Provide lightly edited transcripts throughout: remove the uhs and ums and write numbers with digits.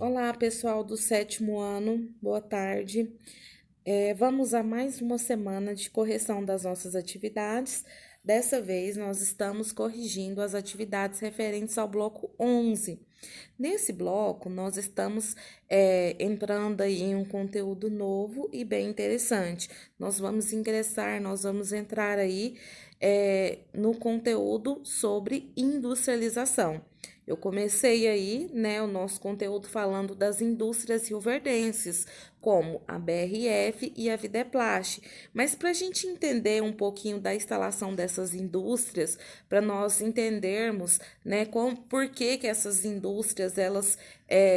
Olá, pessoal do sétimo ano, boa tarde. Vamos a mais uma semana de correção das nossas atividades. Dessa vez, nós estamos corrigindo as atividades referentes ao bloco 11. Nesse bloco, nós estamos entrando aí em um conteúdo novo e bem interessante. Nós vamos entrar aí no conteúdo sobre industrialização. Eu comecei aí, né, o nosso conteúdo falando das indústrias rioverdenses, como a BRF e a Videplast. Mas para a gente entender um pouquinho da instalação dessas indústrias, para nós entendermos, né, por que essas indústrias elas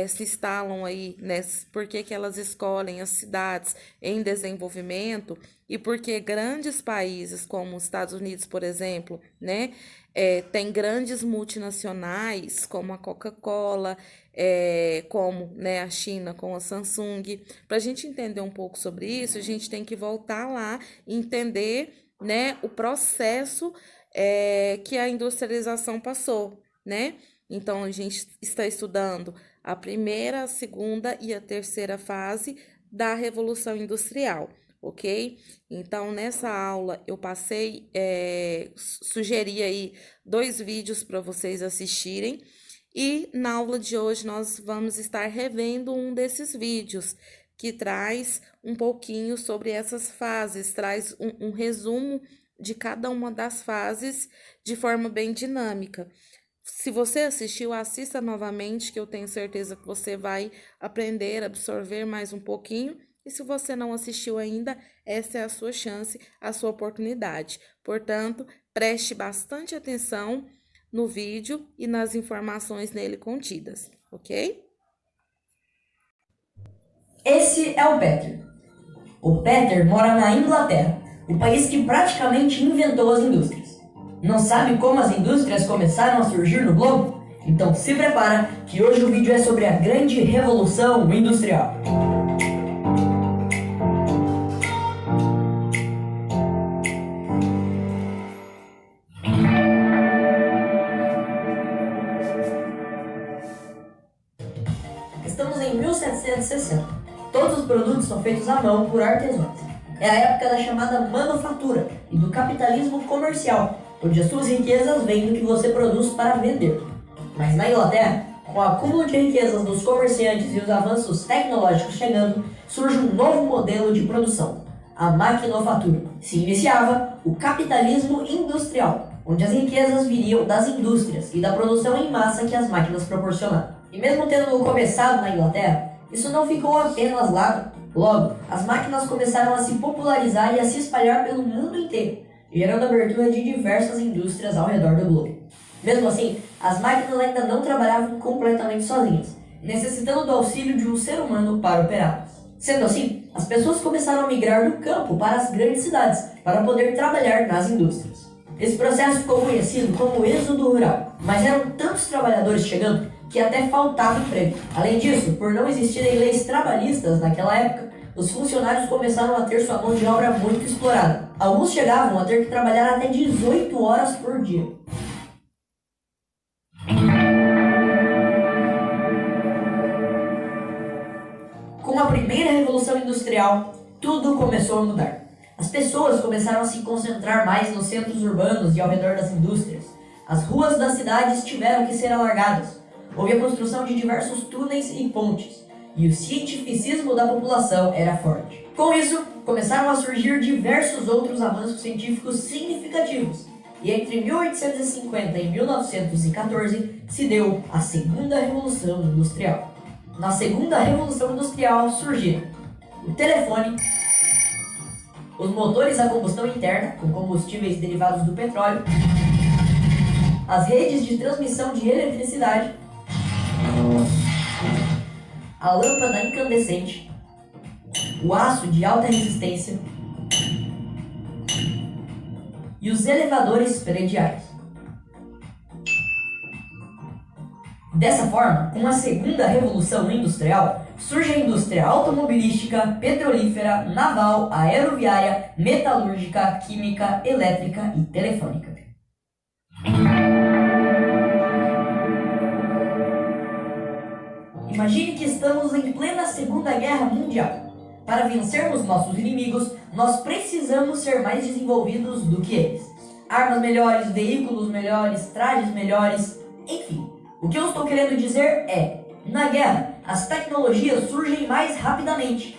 se instalam aí, né, por que elas escolhem as cidades em desenvolvimento e por que grandes países como os Estados Unidos, por exemplo, né, tem grandes multinacionais como a Coca-Cola, como, né, a China com a Samsung. Para a gente entender um pouco sobre isso, a gente tem que voltar lá e entender, né, o processo que a industrialização passou, né? Então, a gente está estudando a primeira, a segunda e a terceira fase da Revolução Industrial, ok? Então, nessa aula, eu passei, sugeri aí 2 vídeos para vocês assistirem. E na aula de hoje nós vamos estar revendo um desses vídeos que traz um pouquinho sobre essas fases, traz um resumo de cada uma das fases de forma bem dinâmica. Se você assistiu, assista novamente, que eu tenho certeza que você vai aprender, absorver mais um pouquinho. E se você não assistiu ainda, essa é a sua chance, a sua oportunidade. Portanto, preste bastante atenção no vídeo e nas informações nele contidas, ok? Esse é o Peter. O Peter mora na Inglaterra, o país que praticamente inventou as indústrias. Não sabe como as indústrias começaram a surgir no globo? Então se prepara que hoje o vídeo é sobre a grande revolução industrial. Estamos em 1760. Todos os produtos são feitos à mão por artesãos. É a época da chamada manufatura e do capitalismo comercial, onde as suas riquezas vêm do que você produz para vender. Mas na Inglaterra, com o acúmulo de riquezas dos comerciantes e os avanços tecnológicos chegando, surge um novo modelo de produção, a maquinofatura. Se iniciava o capitalismo industrial, onde as riquezas viriam das indústrias e da produção em massa que as máquinas proporcionavam. E mesmo tendo começado na Inglaterra, isso não ficou apenas lá. Logo, as máquinas começaram a se popularizar e a se espalhar pelo mundo inteiro, gerando a abertura de diversas indústrias ao redor do globo. Mesmo assim, as máquinas ainda não trabalhavam completamente sozinhas, necessitando do auxílio de um ser humano para operá-las. Sendo assim, as pessoas começaram a migrar do campo para as grandes cidades para poder trabalhar nas indústrias. Esse processo ficou conhecido como êxodo rural, mas eram tantos trabalhadores chegando que até faltava emprego. Além disso, por não existirem leis trabalhistas naquela época, os funcionários começaram a ter sua mão de obra muito explorada. Alguns chegavam a ter que trabalhar até 18 horas por dia. Com a primeira revolução industrial, tudo começou a mudar. As pessoas começaram a se concentrar mais nos centros urbanos e ao redor das indústrias. As ruas das cidades tiveram que ser alargadas. Houve a construção de diversos túneis e pontes, e o cientificismo da população era forte. Com isso, começaram a surgir diversos outros avanços científicos significativos, e entre 1850 e 1914 se deu a Segunda Revolução Industrial. Na Segunda Revolução Industrial surgiram o telefone, os motores a combustão interna, com combustíveis derivados do petróleo, as redes de transmissão de eletricidade, a lâmpada incandescente, o aço de alta resistência e os elevadores prediais. Dessa forma, com a segunda revolução industrial, surge a indústria automobilística, petrolífera, naval, aeroviária, metalúrgica, química, elétrica e telefônica. E Imagine que estamos em plena Segunda Guerra Mundial. Para vencermos nossos inimigos, nós precisamos ser mais desenvolvidos do que eles. Armas melhores, veículos melhores, trajes melhores, enfim. O que eu estou querendo dizer é, na guerra, as tecnologias surgem mais rapidamente.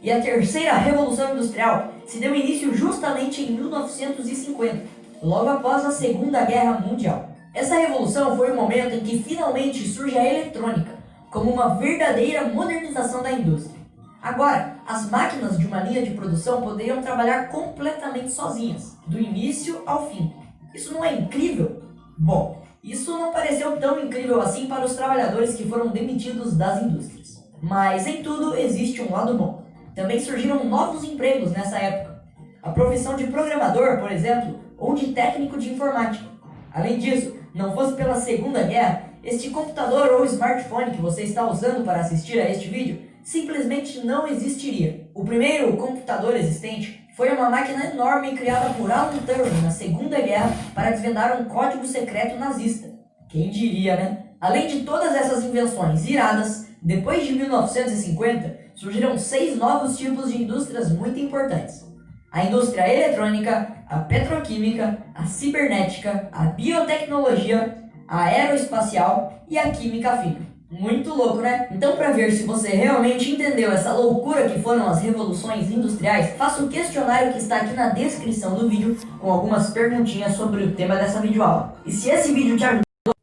E a terceira revolução industrial se deu início justamente em 1950, logo após a Segunda Guerra Mundial. Essa revolução foi o momento em que finalmente surge a eletrônica, como uma verdadeira modernização da indústria. Agora, as máquinas de uma linha de produção poderiam trabalhar completamente sozinhas, do início ao fim. Isso não é incrível? Bom, isso não pareceu tão incrível assim para os trabalhadores que foram demitidos das indústrias. Mas em tudo existe um lado bom. Também surgiram novos empregos nessa época. A profissão de programador, por exemplo, ou de técnico de informática. Além disso, não fosse pela Segunda Guerra, este computador ou smartphone que você está usando para assistir a este vídeo simplesmente não existiria. O primeiro computador existente foi uma máquina enorme criada por Alan Turing na Segunda Guerra para desvendar um código secreto nazista. Quem diria, né? Além de todas essas invenções iradas, depois de 1950, surgiram 6 novos tipos de indústrias muito importantes. A indústria eletrônica, a petroquímica, a cibernética, a biotecnologia, a aeroespacial e a química fina. Muito louco, né? Então, para ver se você realmente entendeu essa loucura que foram as revoluções industriais, faça o questionário que está aqui na descrição do vídeo com algumas perguntinhas sobre o tema dessa videoaula. E se esse vídeo te ajudou...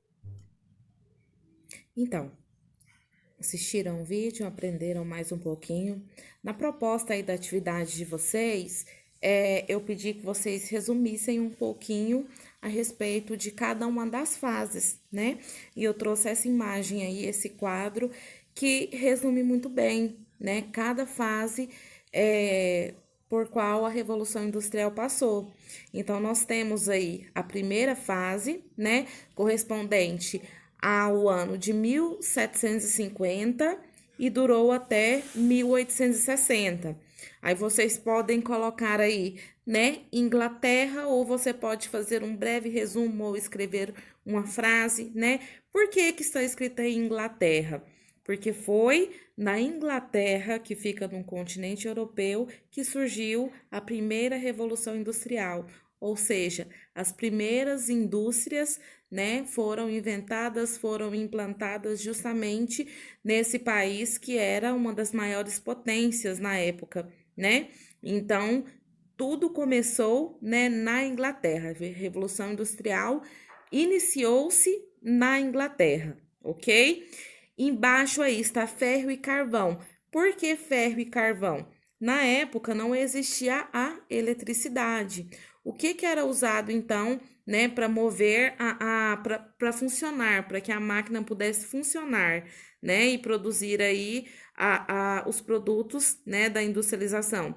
Então, assistiram o vídeo, aprenderam mais um pouquinho. Na proposta aí da atividade de vocês, eu pedi que vocês resumissem um pouquinho a respeito de cada uma das fases, né? E eu trouxe essa imagem aí, esse quadro, que resume muito bem, né? Cada fase por qual a Revolução Industrial passou. Então, nós temos aí a primeira fase, né? Correspondente ao ano de 1750 e durou até 1860. Aí vocês podem colocar aí, né, Inglaterra, ou você pode fazer um breve resumo ou escrever uma frase, né? Por que que está escrita em Inglaterra? Porque foi na Inglaterra, que fica no continente europeu, que surgiu a primeira Revolução Industrial, ou seja, as primeiras indústrias, né, foram inventadas, foram implantadas justamente nesse país que era uma das maiores potências na época, né? Então, tudo começou, né, na Inglaterra. A Revolução Industrial iniciou-se na Inglaterra, ok? Embaixo aí está ferro e carvão. Por que ferro e carvão? Na época não existia a eletricidade. O que era usado então, né, para mover para funcionar, para que a máquina pudesse funcionar, né, e produzir aí os produtos, né, da industrialização?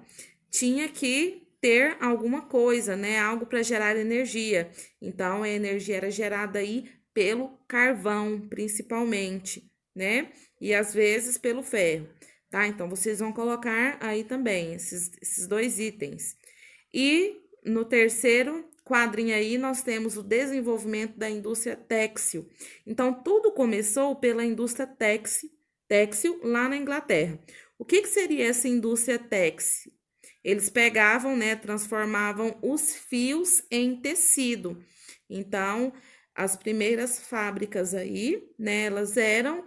Tinha que ter alguma coisa, né, algo para gerar energia. Então a energia era gerada aí pelo carvão, principalmente, né, e às vezes pelo ferro, tá? Então vocês vão colocar aí também esses dois itens. E no terceiro quadrinho aí, nós temos o desenvolvimento da indústria têxtil. Então, tudo começou pela indústria têxtil lá na Inglaterra. O que seria essa indústria têxtil? Eles pegavam, né, transformavam os fios em tecido. Então, as primeiras fábricas aí, né, elas eram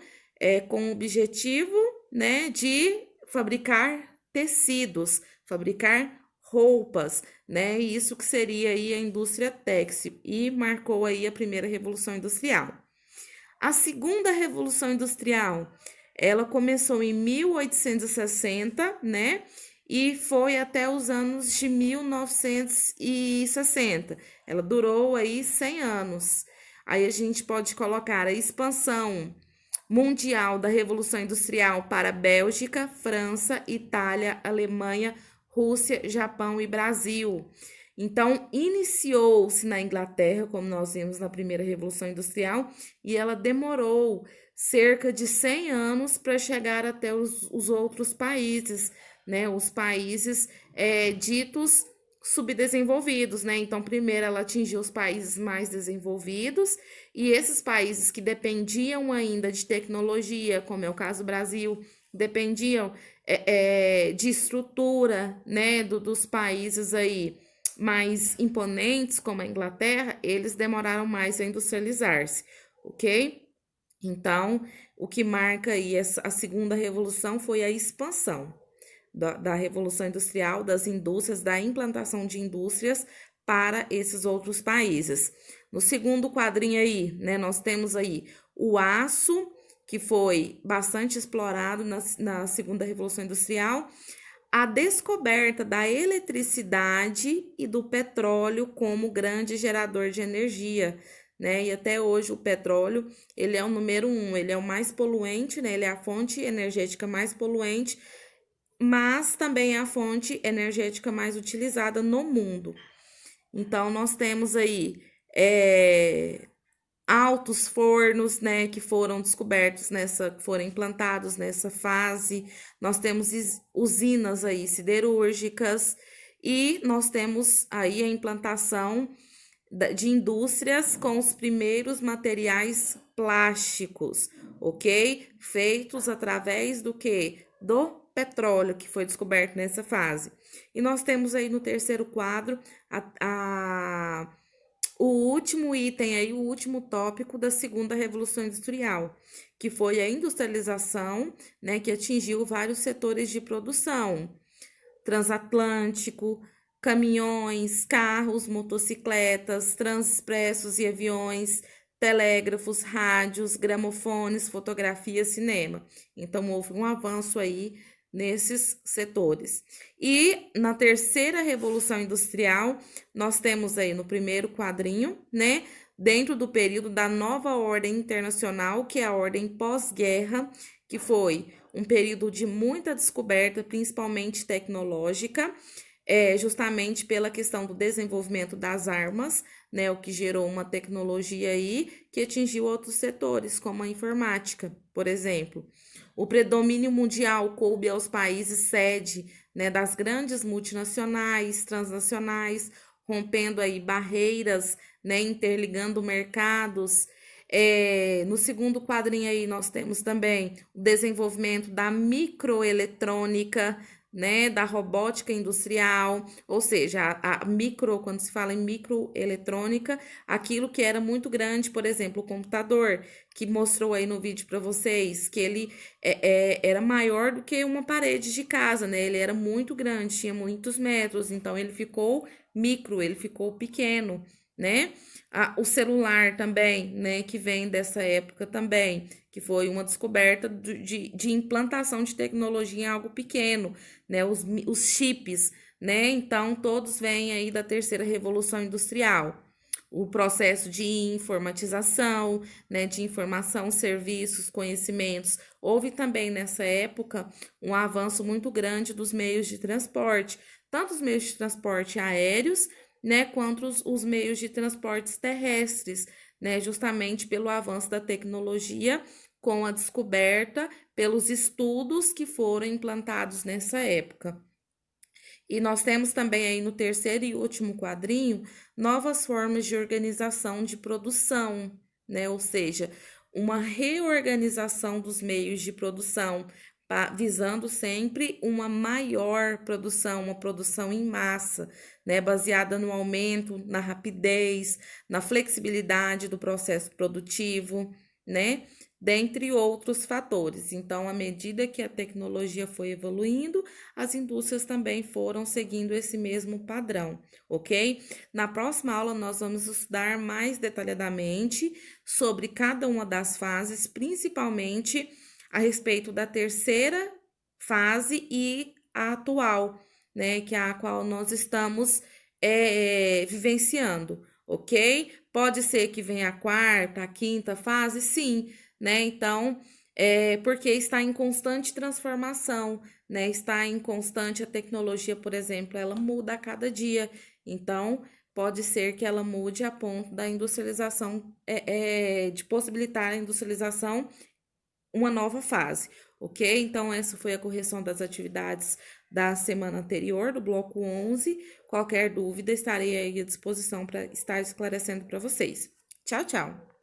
com o objetivo, né, de fabricar tecidos, fabricar roupas, né? Isso que seria aí a indústria têxtil e marcou aí a primeira revolução industrial. A segunda revolução industrial, ela começou em 1860, né? E foi até os anos de 1960. Ela durou aí 100 anos. Aí a gente pode colocar a expansão mundial da revolução industrial para Bélgica, França, Itália, Alemanha, Rússia, Japão e Brasil. Então, iniciou-se na Inglaterra, como nós vimos na primeira Revolução Industrial, e ela demorou cerca de 100 anos para chegar até os outros países, né? Os países ditos subdesenvolvidos, né? Então, primeiro ela atingiu os países mais desenvolvidos E esses países que dependiam ainda de tecnologia, como é o caso do Brasil, dependiam de estrutura, né, dos países aí mais imponentes, como a Inglaterra, eles demoraram mais a industrializar-se, ok? Então, o que marca aí a segunda revolução foi a expansão da Revolução Industrial, das indústrias, da implantação de indústrias para esses outros países. No segundo quadrinho aí, né, nós temos aí o aço, que foi bastante explorado na segunda Revolução Industrial, a descoberta da eletricidade e do petróleo como grande gerador de energia, né? E até hoje o petróleo, ele é o número um, ele é o mais poluente, né? Ele é a fonte energética mais poluente, mas também é a fonte energética mais utilizada no mundo. Então, nós temos aí altos fornos, né, que foram descobertos foram implantados nessa fase. Nós temos usinas aí siderúrgicas e nós temos aí a implantação de indústrias com os primeiros materiais plásticos, ok? Feitos através do que? Do petróleo que foi descoberto nessa fase. E nós temos aí no terceiro quadro o último item aí, o último tópico da segunda revolução industrial, que foi a industrialização, né, que atingiu vários setores de produção, transatlântico, caminhões, carros, motocicletas, transexpressos e aviões, telégrafos, rádios, gramofones, fotografia, cinema. Então, houve um avanço aí nesses setores. E na terceira revolução industrial, nós temos aí no primeiro quadrinho, né, dentro do período da nova ordem internacional, que é a ordem pós-guerra, que foi um período de muita descoberta, principalmente tecnológica, justamente pela questão do desenvolvimento das armas, né, o que gerou uma tecnologia aí que atingiu outros setores, como a informática, por exemplo. O predomínio mundial coube aos países sede, né, das grandes multinacionais, transnacionais, rompendo aí barreiras, né, interligando mercados. No segundo quadrinho aí nós temos também o desenvolvimento da microeletrônica, né, da robótica industrial, ou seja, a micro, quando se fala em microeletrônica, aquilo que era muito grande, por exemplo, o computador, que mostrou aí no vídeo para vocês, que ele era maior do que uma parede de casa, né, ele era muito grande, tinha muitos metros, então ele ficou micro, ele ficou pequeno, né? O celular também, né, que vem dessa época também, que foi uma descoberta de implantação de tecnologia em algo pequeno, né, os chips, né, então todos vêm aí da terceira revolução industrial. O processo de informatização, né, de informação, serviços, conhecimentos. Houve também nessa época um avanço muito grande dos meios de transporte, tanto os meios de transporte aéreos, né, quanto os meios de transportes terrestres, né, justamente pelo avanço da tecnologia, com a descoberta, pelos estudos que foram implantados nessa época. E nós temos também aí no terceiro e último quadrinho novas formas de organização de produção, né? Ou seja, uma reorganização dos meios de produção, visando sempre uma maior produção, uma produção em massa, né? Baseada no aumento, na rapidez, na flexibilidade do processo produtivo, né? Dentre outros fatores. Então, à medida que a tecnologia foi evoluindo, as indústrias também foram seguindo esse mesmo padrão, ok? Na próxima aula, nós vamos estudar mais detalhadamente sobre cada uma das fases, principalmente a respeito da terceira fase e a atual, né? Que é a qual nós estamos vivenciando, ok? Pode ser que venha a quarta, a quinta fase, sim, né? Então, porque está em constante transformação, né? Está em constante, a tecnologia, por exemplo, ela muda a cada dia. Então, pode ser que ela mude a ponto da industrialização, de possibilitar a industrialização, uma nova fase, ok? Então, essa foi a correção das atividades da semana anterior, do bloco 11. Qualquer dúvida, estarei aí à disposição para estar esclarecendo para vocês. Tchau, tchau!